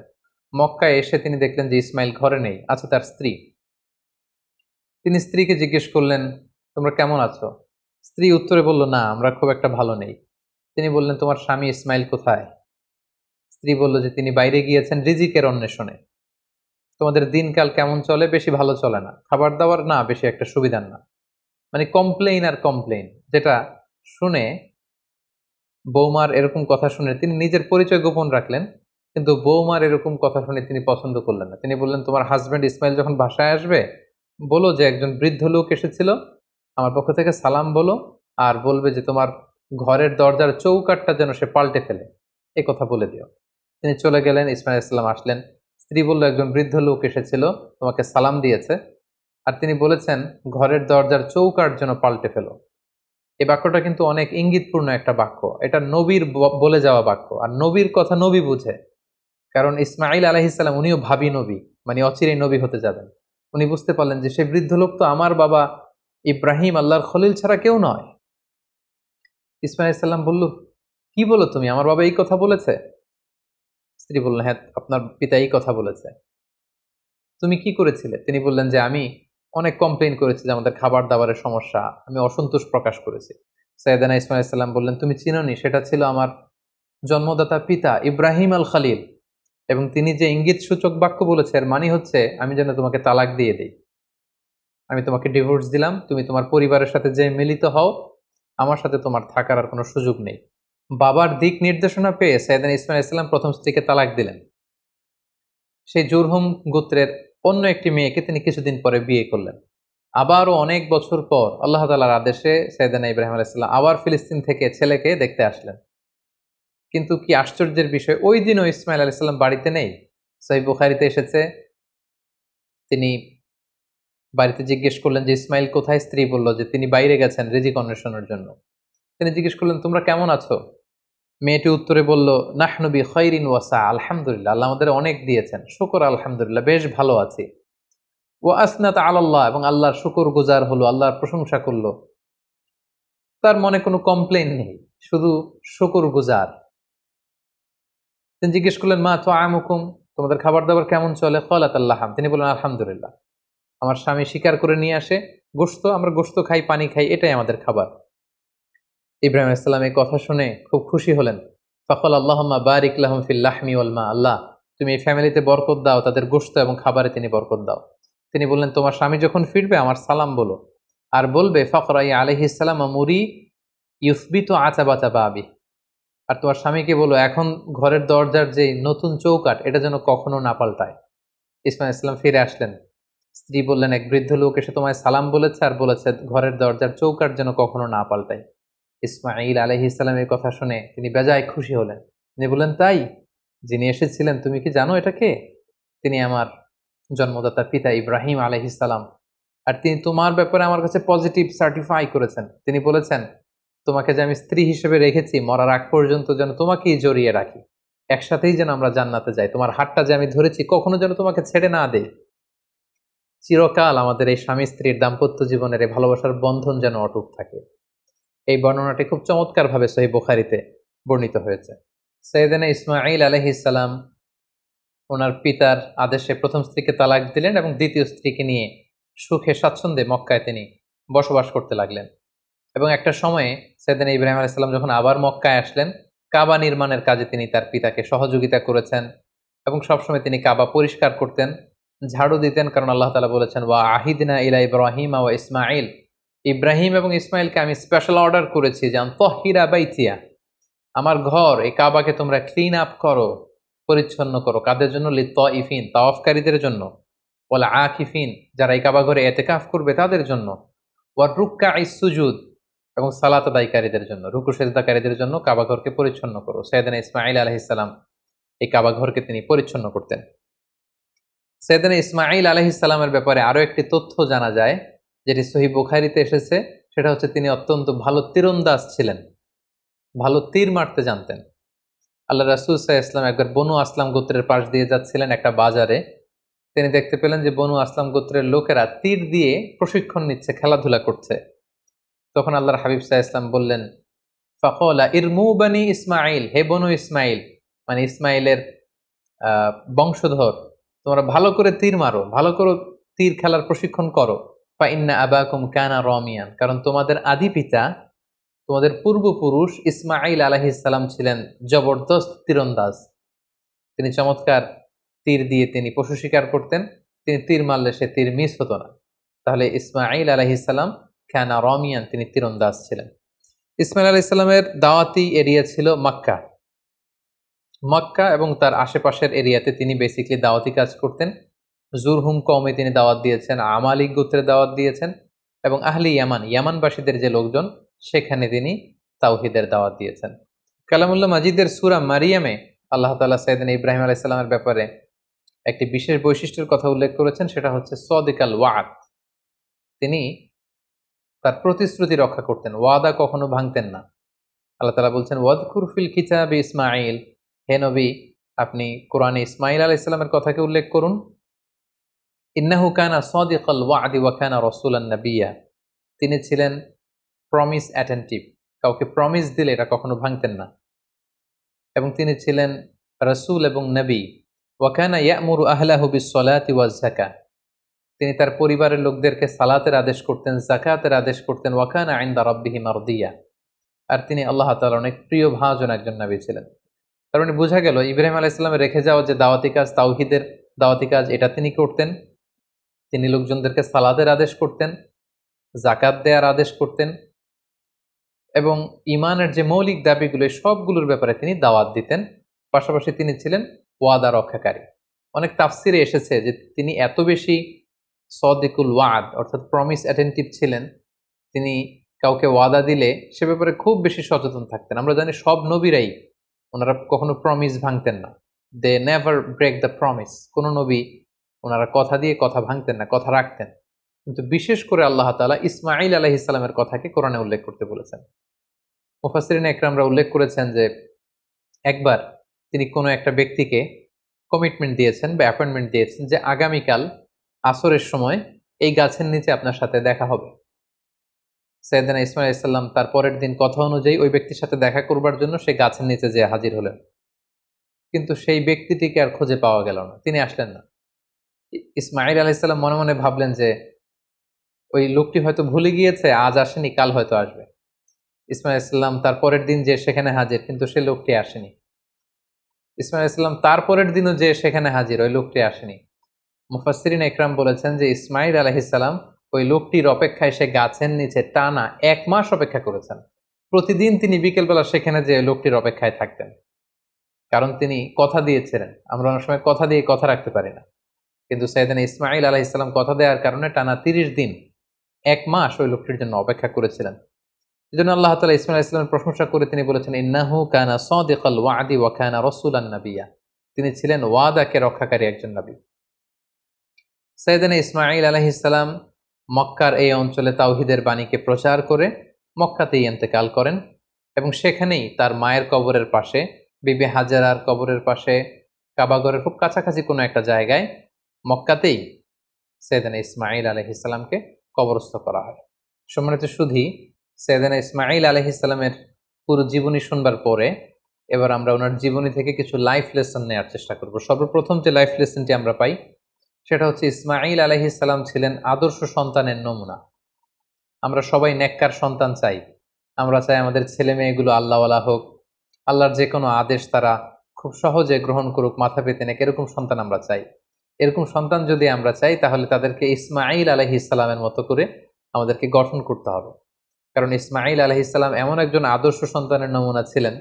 [SPEAKER 1] মক্কায় এসে তিনি দেখলেন যে ইসমাইল ঘরে নেই, আছে তার স্ত্রী। তিনি স্ত্রীকে জিজ্ঞেস করলেন, তোমরা কেমন আছো? স্ত্রী উত্তরে বলল, না, আমরা খুব একটা ভালো নেই। তিনি বললেন, তোমার স্বামী ইসমাইল কোথায়? স্ত্রী বলল যে তিনি বাইরে গিয়েছেন রিজিকের অন্বেষণে। তোমাদের দিনকাল কেমন চলে? বেশি ভালো চলে না, খাবার দাবার না বেশি একটা সুবিধার না। মানে কমপ্লেইন আর কমপ্লেইন, যেটা শুনে বৌমার এরকম কথা শুনে তিনি নিজের পরিচয় গোপন রাখলেন, কিন্তু বৌমার এরকম কথা শুনে তিনি পছন্দ করলেন না। তিনি বললেন, তোমার হাজব্যান্ড ইসমাইল যখন বাসায় আসবে, বলো যে একজন বৃদ্ধ লোক এসেছিল, আমার পক্ষ থেকে সালাম বলো, আর বলবে যে তোমার ঘরের দরজার চৌকাঠটা যেন সে পাল্টে ফেলে, এই কথা বলে দিও। তিনি চলে গেলেন, ইসমাইল আলাইহিস সালাম আসলেন। স্ত্রী বলল, একজন বৃদ্ধ লোক এসেছিল, তোমাকে সালাম দিয়েছে, আর তিনি বলেছেন ঘরের দরজার চৌকাঠ যেন পাল্টে ফেলো। এই বাক্যটা কিন্তু অনেক ইঙ্গিতপূর্ণ একটা বাক্য। এটা নবীর বলে যাওয়া বাক্য, আর নবীর কথা নবী বুঝে। কারণ ইসমাঈল আলাইহিস সালাম উনিও ভাবী নবী, মানে অচিরেই নবী হতে যাবেন। উনি বুঝতে পারলেন যে সে বৃদ্ধ লোক তো আমার বাবা ইব্রাহিম, আল্লাহর খলিল ছাড়া কেউ নয়। ইসমাঈল আলাইহিস সালাম বলল, কি বলো তুমি, আমার বাবা এই কথা বলেছে? স্ত্রী বললেন, হ্যাঁ, আপনার পিতা এই কথা বলেছে। তুমি কি করেছিলে? তিনি বললেন যে আমি অনেক কমপ্লেইন করেছি যে আমাদের খাবার দাবারের সমস্যা, আমি অসন্তোষ প্রকাশ করেছি। সাইয়েদনা ইসমাঈল আলাইহিস সালাম বললেন, তুমি চিনোনি, সেটা ছিল আমার জন্মদাতা পিতা ইব্রাহিম আল খলিল, এবং তিনি যে ইঙ্গিত সূচক বাক্য বলেছে এর মানে হচ্ছে আমি যেন তোমাকে তালাক দিয়ে দিই, আমি তোমাকে ডিভোর্স দিলাম, তুমি তোমার পরিবারের সাথে যে মিলিত হও, আমার সাথে তোমার থাকার আর কোনো সুযোগ নেই। বাবার দিক নির্দেশনা পেয়ে সাইয়েদনা ইসমাঈল আলাইহিস সালাম প্রথম স্ত্রীকে তালাক দিলেন। সেই জুরহুম গোত্রের অন্য একটি মেয়েকে তিনি কিছুদিন পরে বিয়ে করলেন। আবারও অনেক বছর পর আল্লাহ তাআলার আদেশে সাইয়েদনা ইব্রাহিম আলাইহিস সালাম আবার ফিলিস্তিন থেকে ছেলেকে দেখতে আসলেন। কিন্তু কি আশ্চর্যের বিষয়, ওই দিনও ইসমাঈল আলাইহিস সালাম বাড়িতে নেই। সহিহ বুখারীতে এসেছে, তিনি বাড়িতে জিজ্ঞেস করলেন যে ইসমাইল কোথায়, স্ত্রী বলল যে তিনি বাইরে গেছেন রিজিক অন্বেষণের জন্য। তিনি জিজ্ঞেস করলেন তোমরা কেমন আছো? মেয়েটি উত্তরে বলল নাহনু বি খাইরিন ওয়াসা, আলহামদুলিল্লাহ, আল্লাহ আমাদের অনেক দিয়েছেন, শুকর আলহামদুলিল্লাহ, বেশ ভালো আছি। ও আসনাত আলাল্লাহ, এবং আল্লাহর শুকর গুজার হলো, আল্লাহর প্রশংসা করলো, তার মনে কোনো কমপ্লেন নেই, শুধু শুকর গুজার। তিনি জিজ্ঞেস করলেন মা তো আমুকুম, তোমাদের খাবার দাবার কেমন চলে? কলাত আল্লাহাম, তিনি বললেন আলহামদুলিল্লাহ, আমার স্বামী শিকার করে নিয়ে আসে গোশত, আমরা গোশত খাই, পানি খাই, এটাই আমাদের খাবার। ইব্রাহিম ইসলাম এই কথা শুনে খুব খুশি হলেন। ফকল আল্লাহুম্মা বারিক লাহুম ফিল লাহমি ওয়াল মা, আল্লাহ তুমি এই ফ্যামিলিতে বরকত দাও, তাদের গোশত এবং খাবারে তিনি বরকত দাও। তিনি বললেন তোমার স্বামী যখন ফিরবে আমার সালাম বলো, আর বলবে ফকরাই আলাইহিস সালাম মুরি ইউসবিতু আতাবাতা বাবি, আর তোমার স্বামীকে বলো এখন ঘরের দরজার যে নতুন চৌকাঠ এটা যেন কখনো না পাল্টায়। ইসমাইল ইসলাম ফিরে আসলেন। স্ত্রী বললেন এক বৃদ্ধ লোক এসে তোমায় সালাম বলেছে আর বলেছে ঘরের দরজার চৌকাঠ যেন কখনো না পাল্টায়। ইসমাইল আলাইহিস সালাম এই কথা শুনে তিনি বেজায় খুশি হলেন। তিনি বললেন তাই, যিনি এসেছিলেন তুমি কি জানো এটা কে? তিনি আমার জন্মদাতা পিতা ইব্রাহিম আলাইহিস সালাম, আর তিনি তোমার ব্যাপারে আমার কাছে পজিটিভ সার্টিফাই করেছেন। তিনি বলেছেন তোমাকে যে আমি স্ত্রী হিসেবে রেখেছি মরার আগ পর্যন্ত যেন তোমাকেই জড়িয়ে রাখি, একসাথেই যেন আমরা জান্নাতে যাই, তোমার হাতটা যে আমি ধরেছি কখনো যেন তোমাকে ছেড়ে না দেই, চিরকাল আমাদের এই স্বামী স্ত্রীর দাম্পত্য জীবনের এই ভালোবাসার বন্ধন যেন অটুট থাকে। এই বর্ণনাটি খুব চমৎকারভাবে সহিহ বুখারীতে বর্ণিত হয়েছে। সাইয়েদনা ইসমাঈল আলাইহিস সালাম ওনার পিতার আদেশে প্রথম স্ত্রীকে তালাক দিলেন এবং দ্বিতীয় স্ত্রীকে নিয়ে সুখে স্বাচ্ছন্দ্যে মক্কায় তিনি বসবাস করতে লাগলেন। এবং একটা সময়ে সাইয়েদনা ইব্রাহিম আলাইহিস সালাম যখন আবার মক্কায় আসলেন, কাবা নির্মাণের কাজে তিনি তার পিতাকে সহযোগিতা করেছেন এবং সবসময় তিনি কাবা পরিষ্কার করতেন, ঝাড়ু দিতেন, কারণ আল্লাহ তাআলা বলেছেন ওয়া আহিদনা ইলা ইব্রাহিম ওয়া ইসমাঈল, ইব্রাহিম এবং ইসমাইলকে আমি স্পেশাল অর্ডার করেছি যে আনতাহিরা বাইতিয়া, আমার ঘর এই কাবাকে তোমরা ক্লিন আপ করো, পরিচ্ছন্ন করো। কাদের জন্য? লিত্তাইফিন, তাওয়াফকারীদের জন্য, ওয়াল আকিফিন, যারা এই কাবা ঘরে ইতিকাফ করবে তাদের জন্য, ওয়ার রুক্কাইস সুজুদ, এবং সালাত আদায়কারীদের জন্য, রুকু সেজদাকারীদের জন্য কাবা ঘরকে পরিচ্ছন্ন করো। সাইয়েদনা ইসমাঈল আলাইহিস সালাম এই কাবা ঘরকে তিনি পরিচ্ছন্ন করতেন। সাইয়েদনা ইসমাঈল আলাইহিস সালামের ব্যাপারে আরো একটি তথ্য জানা যায় যেটি সহিহ বুখারীতে এসেছে, সেটা হচ্ছে তিনি অত্যন্ত ভালো তীরন্দাজ ছিলেন, ভালো তীর মারতে জানতেন। আল্লাহ রাসূল সাল্লাল্লাহু আলাইহি ওয়াসাল্লাম একবার বনু আসলাম গোত্রের পাশ দিয়ে যাচ্ছিলেন একটা বাজারে, তিনি দেখতে পেলেন যে বনু আসলাম গোত্রের লোকেরা তীর দিয়ে প্রশিক্ষণ নিচ্ছে, খেলাধুলা করছে। তখন আল্লাহর হাবিব সাল্লাল্লাহু আলাইহি ওয়াসাল্লাম বললেন ফাকালা ইরমু বানি ইসমাঈল, হে বনু ইসমাঈল, মানে ইসমাইলের বংশধর, তোমরা ভালো করে তীর মারো, ভালো করে তীর খেলার প্রশিক্ষণ করো। ফা ইন্না আবাকুম কানা রামিয়ান, কারণ তোমাদের আদি পিতা, তোমাদের পূর্বপুরুষ ইসমাঈল আলাইহিস সালাম ছিলেন জবরদস্ত তীরন্দাজ। তিনি চমৎকার তীর দিয়ে তিনি পশু শিকার করতেন, তিনি তীর মারলে সে তীর মিস হতো না। তাহলে ইসমাঈল আলাইহিস সালাম কানা রামিয়ান, তিনি তীরন্দাজ ছিলেন। ইসমাঈল আলাইহিস সালামের দাওয়াতি এরিয়া ছিল মক্কা। মক্কা এবং তার আশেপাশের এরিয়াতে তিনি বেসিকলি দাওয়াতি কাজ করতেন। জুরহুম কওমে তিনি দাওয়াত দিয়েছেন, আমালিক গোত্রে দাওয়াত দিয়েছেন, এবং আহলি ইয়ামান, ইয়ামানবাসীদের যে লোকজন সেখানে তিনি তাওহীদের দাওয়াত দিয়েছেন। কালামুল্লাহ মাজিদের সূরা মারিয়ামে আল্লাহ তাআলা সাইয়েদনা ইব্রাহিম আলাইহিস সালামের ব্যাপারে একটি বিশেষ বৈশিষ্ট্যের কথা উল্লেখ করেছেন, সেটা হচ্ছে সাদিকাল ওয়াদ। তিনি তার প্রতিশ্রুতি রক্ষা করতেন, ওয়াদা কখনো ভাঙতেন না। আল্লাহ তাআলা বলছেন ওয়াদকুর ফিল কিতাবি ইসমাঈল, হে নবী আপনি কোরআনে ইসমাঈল আলাইহিস সালামের কথাকে উল্লেখ করুন। ইন্নাহু কানা সাদিকাল ওয়াদি ওয়া কানা রাসূলান নাবিয়্যা, তিনি ছিলেন প্রমিস অ্যাটেন্টিভ, কাউকে প্রমিস দিলে এটা কখনো ভাঙতেন না, এবং তিনি ছিলেন রাসূল এবং নবী। ওয়া কানা ইয়া'মুরু আহলাহু বিস-সালাতি ওয়াজ-যাকাত, তিনি তার পরিবারের লোকদেরকে সালাতের আদেশ করতেন, যাকাতের আদেশ করতেন। ওয়া কানা ইনদা রাব্বিহি মারদিয়া, আর তিনি আল্লাহ তাআলার অনেক প্রিয় ভাজন একজন নবী ছিলেন। তার মানে বোঝা গেল ইব্রাহিম আলাইহিস সালামের রেখে যাওয়া যে দাওয়াতি কাজ, তাওহীদের দাওয়াতি কাজ, এটা তিনি করতেন। তিনি লোকজনদেরকে সালাতের আদেশ করতেন, যাকাত দেওয়ার আদেশ করতেন, এবং ঈমানের যে মৌলিক দাবিগুলো সবগুলোর ব্যাপারে তিনি দাওয়াত দিতেন। পাশাপাশি তিনি ছিলেন ওয়াদা রক্ষাকারী। অনেক তাফসিরে এসেছে যে তিনি এত বেশি সাদিকুল ওয়াদ অর্থাৎ প্রমিস অ্যাটেন্টিভ ছিলেন, তিনি কাউকে ওয়াদা দিলে সে ব্যাপারে খুব বেশি সচেতন থাকতেন। আমরা জানি সব নবীরাই ওনারা কখনো প্রমিস ভাঙতেন না, they never break the promise. কোনো নবী ওনারা কথা দিয়ে কথা ভাঙতেন না, কথা রাখতেন। কিন্তু বিশেষ করে আল্লাহ তাআলা ইসমাঈল আলাইহিস সালামের কথাকে কোরআনে উল্লেখ করতে বলেছেন। মুফাসসিরিন একরামরা উল্লেখ করেছেন যে একবার তিনি কোনো একটা ব্যক্তিকে কমিটমেন্ট দিয়েছেন বা অ্যাপয়েন্টমেন্ট দিয়েছেন যে আগামীকাল আসরের সময় এই গাছের নিচে আপনার সাথে দেখা হবে। সাইয়েদনা ইসমাঈল আলাইহিস সালাম তার পরের দিন কথা অনুযায়ী ওই ব্যক্তির সাথে দেখা করবার জন্য সেই গাছের নিচে যেয়ে হাজির হলেন। কিন্তু সেই ব্যক্তিটিকে আর খুঁজে পাওয়া গেল না, তিনি আসলেন না। ইসমাঈল আলাইহিস সালাম মনে মনে ভাবলেন যে ওই লোকটি হয়তো ভুলে গিয়েছে, আজ আসেনি, কাল হয়তো আসবে। ইসমাঈল আলাইহিস সালাম তার পরের দিন যে সেখানে হাজির, কিন্তু সে লোকটি আসেনি। ইসমাঈল আলাইহিস সালাম তার পরের দিনও যে সেখানে হাজির, ওই লোকটি আসেনি। মুফাসসিরিন একরাম বলেছেন যে ইসমাঈল আলাইহিস সালাম ওই লোকটির অপেক্ষায় সে গাছের নিচে টানা 1 মাস অপেক্ষা করেছেন। প্রতিদিন তিনি বিকেলবেলা সেখানে যে লোকটির অপেক্ষায় থাকতেন, কারণ তিনি কথা দিয়েছিলেন। আমরা অনেক সময় কথা দিয়ে কথা রাখতে পারি না, কিন্তু সাইয়েদনা ইসমাঈল আলাইহিস সালাম কথা দেওয়ার কারণে টানা 30 দিন 1 মাস ওই লোকটির জন্য অপেক্ষা করেছিলেন। এজন্য আল্লাহ তাআলা ইসমাঈল আলাইহিস সালামের প্রশংসা করে তিনি বলেছেন, ইন্নাহু কানা সাদিকাল ওয়াদি ওয়া কানা রাসূলান নাবিয়্যা। তিনি ছিলেন ওয়াদাকে রক্ষাকারী একজন নবী। সাইয়েদনা ইসমাঈল আলাইহিস সালাম মক্কার এই অঞ্চলে তাওহীদের বাণীকে প্রচার করে মক্কাতেই ইন্তেকাল করেন এবং সেখানেই তার মায়ের কবরের পাশে, বিবি হাজেরার কবরের পাশে, কাবাগরের খুব কাছাকাছি কোনো একটা জায়গায় মক্কাতেই সাইয়েদনা ইসমাঈল আলাইহিস সালামকে কবরস্থ করা হয়। সম্মানিত সুধী, সাইয়েদনা ইসমাঈল আলাইহিস সালামের পুরো জীবনী শুনবার পরে এবার আমরা ওনার জীবনী থেকে কিছু লাইফ লেসন নেওয়ার চেষ্টা করব। সর্বপ্রথম যে লাইফ লেসনটি আমরা পাই সেটা হচ্ছে ইসমাঈল আলাইহিস সালাম ছিলেন আদর্শ সন্তানের নমুনা। আমরা সবাই নেককার সন্তান চাই। আমরা চাই আমাদের ছেলে মেয়েগুলো আল্লাহওয়ালা হোক, আল্লাহর যে কোনো আদেশ তারা খুব সহজে গ্রহণ করুক, মাথা পেতে নেক, এরকম সন্তান আমরা চাই। এরকম সন্তান যদি আমরা চাই তাহলে তাদেরকে ইসমাঈল আলাইহিস সালামের মতো করে আমাদেরকে গঠন করতে হবে। কারণ ইসমাঈল আলাইহিস সালাম এমন একজন আদর্শ সন্তানের নমুনা ছিলেন।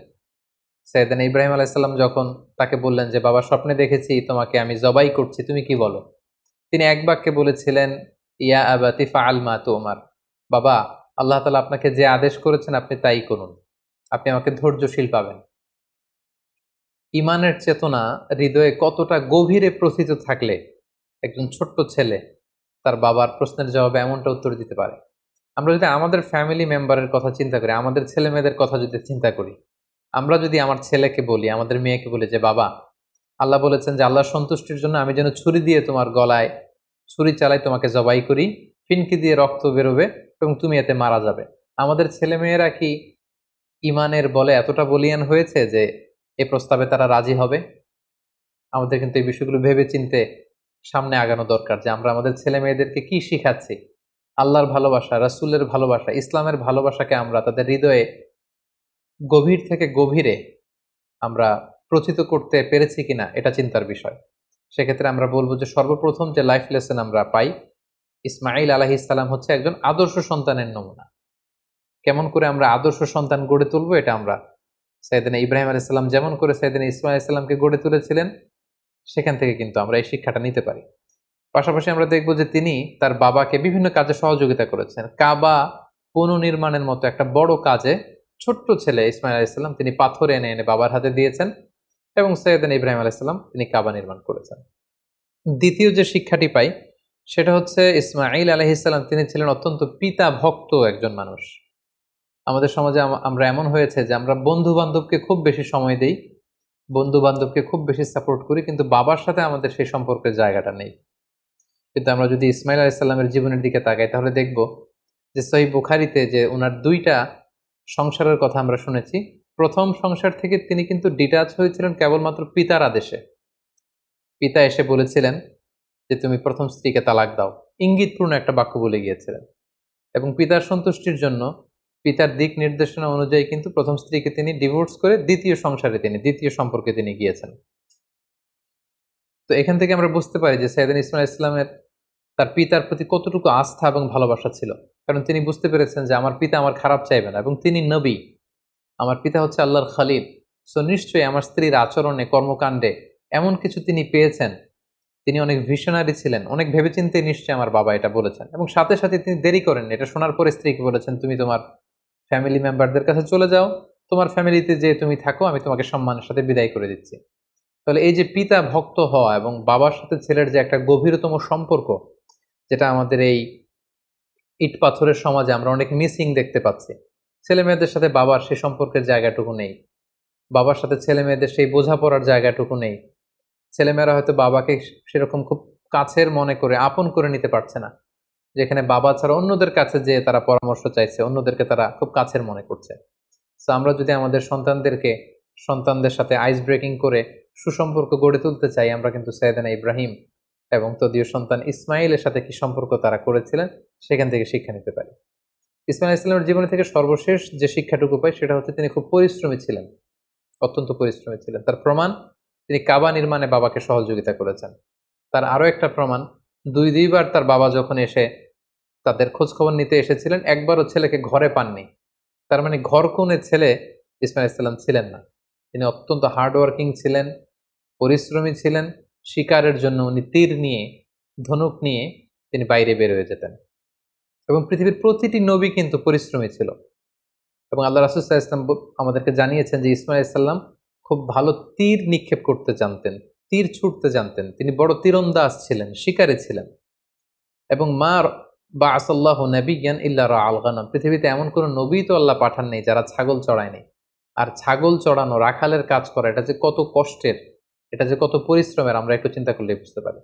[SPEAKER 1] সাইয়েদনা ইব্রাহিম আলাইহিস সালাম যখন তাকে বললেন যে বাবা, স্বপ্নে দেখেছি তোমাকে আমি জবাই করছি, তুমি কি বলো? তিনি এক বাক্যে বলেছিলেন, ইয়া আবাতি ফাআল মা তুমার। বাবা, আল্লাহ তাআলা আপনাকে যে আদেশ করেছেন আপনি তাই করুন, আপনি আমাকে ধৈর্যশীল পাবেন। ঈমানের চেতনা হৃদয়ে কতটা গভীরে প্রথিত থাকলে একজন ছোট্ট ছেলে তার বাবার প্রশ্নের জবাবে এমনটা উত্তর দিতে পারে। আমরা যদি আমাদের ফ্যামিলি মেম্বারের কথা চিন্তা করি, আমাদের ছেলে মেয়েদের কথা যদি চিন্তা করি, আমরা যদি আমার ছেলেকে বলি, আমাদের মেয়েকে বলি যে বাবা, আল্লাহ বলেছেন যে আল্লাহর সন্তুষ্টির জন্য আমি যেন ছুরি দিয়ে তোমার গলায় ছুরি চালাই, তোমাকে জবাই করি, ফিনকি দিয়ে রক্ত বেরোবে এবং তুমি এতে মারা যাবে। আমাদের ছেলেমেয়েরা কি ঈমানের বলে এতটা বলিয়ান হয়েছে যে এ প্রস্তাবে তারা রাজি হবে? আমাদের কিন্তু এই বিষয়গুলো ভেবে চিনতে সামনে আগানো দরকার যে আমরা আমাদের ছেলে মেয়েদেরকে কি শিখাচ্ছি। আল্লাহর ভালোবাসা, রাসূলের ভালোবাসা, ইসলামের ভালোবাসাকে আমরা তাদের হৃদয়ে গভীর থেকে গভীরে আমরা প্রথিত করতে পেরেছি কিনা এটা চিন্তার বিষয়। সেক্ষেত্রে আমরা বলবো যে সর্বপ্রথম যে লাইফ লেসন আমরা পাই, ইসমাঈল আলাইহিস সালাম হচ্ছে একজন আদর্শ সন্তানের নমুনা। কেমন করে আমরা আদর্শ সন্তান গড়ে তুলবো, এটা আমরা সাইয়েদনা ইব্রাহিম আলাইহিস সালাম যেমন করে সাইয়েদনা ইসমাঈল আলাইহিস সালামকে গড়ে তুলেছিলেন সেখান থেকে কিন্তু আমরা এই শিক্ষাটা নিতে পারি। পাশাপাশি আমরা দেখব যে তিনি তার বাবাকে বিভিন্ন কাজে সহযোগিতা করেছেন। কাবা পুনর্নির্মাণের মতো একটা বড় কাজে ছোট্ট ছেলে ইসমাঈল আলাইহিস সালাম তিনি পাথর এনে এনে বাবার হাতে দিয়েছেন এবং সাইয়েদনা ইব্রাহিম আলাইহিস সালাম তিনি কাবা নির্মাণ করেছেন। দ্বিতীয় যে শিক্ষাটি পাই সেটা হচ্ছে ইসমাঈল আলাইহিস সালাম তিনি ছিলেন অত্যন্ত পিতা ভক্ত একজন মানুষ। আমাদের সমাজে আমরা এমন হয়েছে যে আমরা বন্ধু বান্ধবকে খুব বেশি সময় দেই, বন্ধু বান্ধবকে খুব বেশি সাপোর্ট করি, কিন্তু বাবার সাথে আমাদের সেই সম্পর্কের জায়গাটা নেই। কিন্তু আমরা যদি ইসমাঈল আলাইহিস সালামের জীবনের দিকে তাকাই তাহলে দেখব যে সহিহ বুখারীতে যে ওনার 2টা সংসারের কথা আমরা শুনেছি। প্রথম সংসার থেকে তিনি কিন্তু ডিটাচ হয়েছিলেন কেবলমাত্র পিতার আদেশে। পিতা এসে বলেছিলেন যে তুমি প্রথম স্ত্রীকে তালাক দাও, ইঙ্গিতপূর্ণ একটা বাক্য বলে গিয়েছিলেন এবং পিতার সন্তুষ্টির জন্য পিতার দিক নির্দেশনা অনুযায়ী কিন্তু প্রথম স্ত্রীকে তিনি ডিভোর্স করে দ্বিতীয় সম্পর্কে তিনি গিয়েছেন। তো এখান থেকে আমরা বুঝতে পারি যে সাইয়েদনা ইসমাঈল আলাইহিস সালামের তার পিতার প্রতি কতটুকু আস্থা এবং ভালোবাসা ছিল। কারণ তিনি বুঝতে পেরেছেন যে আমার পিতা আমার খারাপ চাইবে না এবং তিনি নবী, আমার পিতা হচ্ছে আল্লাহর খলিল। সো নিশ্চয়ই আমার স্ত্রীর আচরণে, কর্মকাণ্ডে এমন কিছু তিনি পেয়েছেন, তিনি অনেক ভিশনারি ছিলেন, অনেক ভেবেচিন্তে নিশ্চয়ই আমার বাবা এটা বলেছেন। এবং সাথে সাথে তিনি দেরি করেননি, এটা শোনার পরে স্ত্রীকে বলেছেন তুমি তোমার ফ্যামিলি মেম্বারদের কাছে চলে যাও, তোমার ফ্যামিলিতে যে তুমি থাকো, আমি তোমাকে সম্মানের সাথে বিদায় করে দিচ্ছি। তাহলে এই যে পিতা ভক্ত হওয়া এবং বাবার সাথে ছেলের যে একটা গভীরতম সম্পর্ক, যেটা আমাদের এই ইট পাথরের সমাজে আমরা অনেক মিসিং দেখতে পাচ্ছি। ছেলে মেয়েদের সাথে বাবার সেই সম্পর্কের জায়গাটুকু নেই, বাবার সাথে ছেলে মেয়েদের সেই বোঝাপড়ার জায়গাটুকু নেই। ছেলেমেয়েরা হয়তো বাবাকে সেরকম খুব কাছের মনে করে আপন করে নিতে পারছে না, যেখানে বাবা ছাড়া অন্যদের কাছে যেয়ে তারা পরামর্শ চাইছে, অন্যদেরকে তারা খুব কাছের মনে করছে। তো আমরা যদি আমাদের সন্তানদের সাথে আইস ব্রেকিং করে সুসম্পর্ক গড়ে তুলতে চাই, আমরা কিন্তু সাইয়েদনা ইব্রাহিম এবং তদীয় সন্তান ইসমাইলের সাথে কি সম্পর্ক তারা করেছিলেন সেখান থেকে শিক্ষা নিতে পারি। ইসমাইল ইসলামের জীবনে থেকে সর্বশেষ যে শিক্ষাটুকু পাই সেটা হচ্ছে তিনি খুব পরিশ্রমী ছিলেন, অত্যন্ত পরিশ্রমী ছিলেন। তার প্রমাণ, তিনি কাবা নির্মাণে বাবাকে সহযোগিতা করেছেন। তার আরো একটা প্রমাণ, দুইবার তার বাবা যখন এসে তাদের খোঁজ খবর নিতে এসেছিলেন, একবারও ছেলেকে ঘরে পাননি। তার মানে ঘর কোণে ছেলে ইসমাইল ইসলাম ছিলেন না। তিনি অত্যন্ত হার্ডওয়ার্কিং ছিলেন, পরিশ্রমী ছিলেন। শিকারের জন্য উনি তীর নিয়ে, ধনুক নিয়ে তিনি বাইরে বের হয়ে যেতেন। এবং পৃথিবীর প্রতিটি নবী কিন্তু পরিশ্রমী ছিল। এবং আল্লাহ রাসূল সাল্লাল্লাহু আলাইহি ওয়াসাল্লাম আমাদেরকে জানিয়েছেন যে ইসমাইল সাল্লাম খুব ভালো তীর নিক্ষেপ করতে জানতেন, তীর ছুটতে জানতেন। তিনি বড় তীরন্দাজ ছিলেন, শিকারী ছিলেন। এবং বাআসাল্লাহু নাবিয়্যান ইল্লা রাআল গানাম, পৃথিবীতে এমন কোনো নবী তো আল্লাহ পাঠান নেই যারা ছাগল চড়ায়নি। আর ছাগল চড়ানো, রাখালের কাজ করা, এটা যে কত কষ্টের, এটা যে কত পরিশ্রমের, আমরা একটু চিন্তা করলে বুঝতে পারি।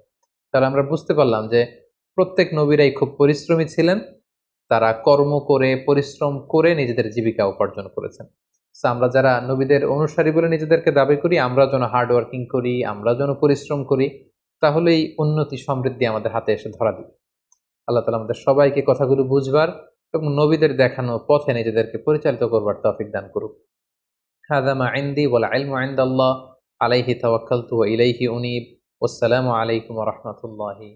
[SPEAKER 1] তাহলে আমরা বুঝতে পারলাম যে প্রত্যেক নবীরাই খুব পরিশ্রমী ছিলেন। তারা কর্ম করে, পরিশ্রম করে নিজেদের জীবিকা উপার্জন করেছেন। So, আমরা যারা নবীদের অনুসারী বলে নিজেদেরকে দাবি করি, আমরা যেন হার্ড ওয়ার্কিং করি, আমরা যেন পরিশ্রম করি, তাহলেই উন্নতি সমৃদ্ধি আমাদের হাতে এসে ধরা দিবে। আল্লাহ তাআলা আমাদের সবাইকে কথাগুলো বুঝবার এবং নবীদের দেখানো পথে নিজেদেরকে পরিচালিত করবার তৌফিক দান করুক। হাযা মা ইনদি ওয়াল ইলমু ইনদাল্লাহ আলাইহি তাওয়াক্কালতু ওয়া ইলাইহি উনীব। ওয়াসসালামু আলাইকুম ওয়া রাহমাতুল্লাহি